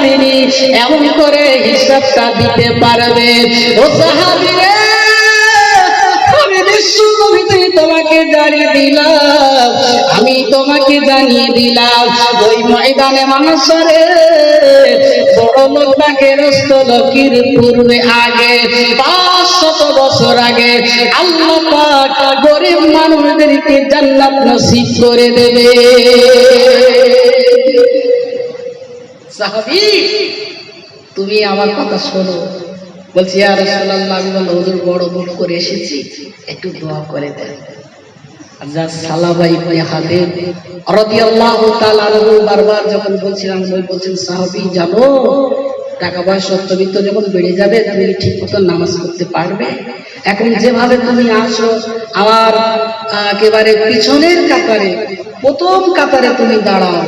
তিনি এমন করে হিসাবটা দিতে পারবে। ও সাহাবীরা, আমি বিশ্বনবী তোমাকে জানিয়ে দিলাম, আমি তোমাকে জানিয়ে দিলাম, ওই ময়দানে মানুষরে বড় লোকটাকে রস্তলকির পূর্বে আগে 500 বছর আগে আল্লাহ পাক গরিব মানুষদেরকে জান্নাত নসিব করে দেবে। সাহাবী, তুমি আমার কথা শোনো। বলছি, ইয়া রাসূলুল্লাহ, আমি বললাম হুজুর বড় ভুল করে এসেছি, একটু দোয়া করে দেন। হযরত সালাবা ইবনে হাবিব রাদিয়াল্লাহু তাআলা আনহু বারবার যখন বলছিলাম, বলছেন সাহাবী জানো, টাকা পয়সা অর্থবিত্ত যখন বেড়ে যাবে তুমি ঠিক মতো নামাজ পড়তে পারবে? এখন যেভাবে তুমি আসো আমার একেবারে পিছনের কাতারে, প্রথম কাতারে তুমি দাঁড়াও,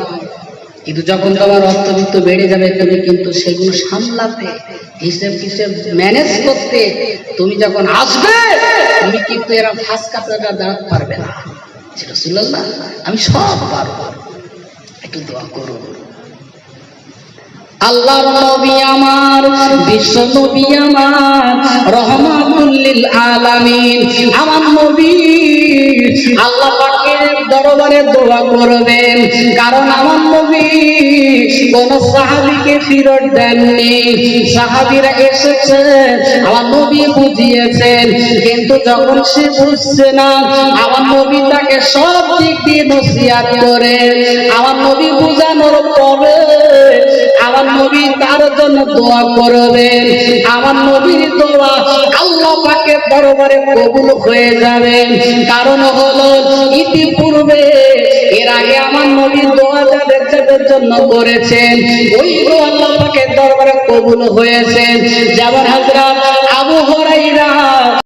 কিন্তু যখন তোমার অর্থবিত্ত বেড়ে যাবে তুমি কিন্তু সেগুলো সামলাতে, হিসেব ম্যানেজ করতে তুমি যখন আসবে তুমি কিন্তু এরা ফাঁস কাতারটা দাঁড়াতে পারবে না। রাসূলুল্লাহ, আমি সব পারবো, একটু দোয়া করুন। আল্লাহর নবী আমার, বিশ্ব নবী আমার, রহমাতুল লিল আলামিন আমার নবী আল্লাহ পাকের দরবারে দোয়া করবেন, কারণ আমার নবী কোন সাহাবীকে ফিরত দেননি। সাহাবীরা এসেছে, আমার নবী বুঝিয়েছেন, কিন্তু যখন সে বুঝছে না আমার নবী তাকে সব দিক দিয়ে নসিহত করে, আমার নবী বুঝানোর পরে আমার নবী তার জন্য দোয়া করবেন। আমার নবীর দোয়া আল্লাহ পাকের দরবারে কবুল হয়ে যাবে। কারণ হলো ইতিপূর্বে এর আগে আমার নবী দোয়া যাদের জন্য করেছেন ওই দোয়া আল্লাহ পাকের দরবারে কবুল হয়েছে। যেমন হযরত আবু হুরায়রা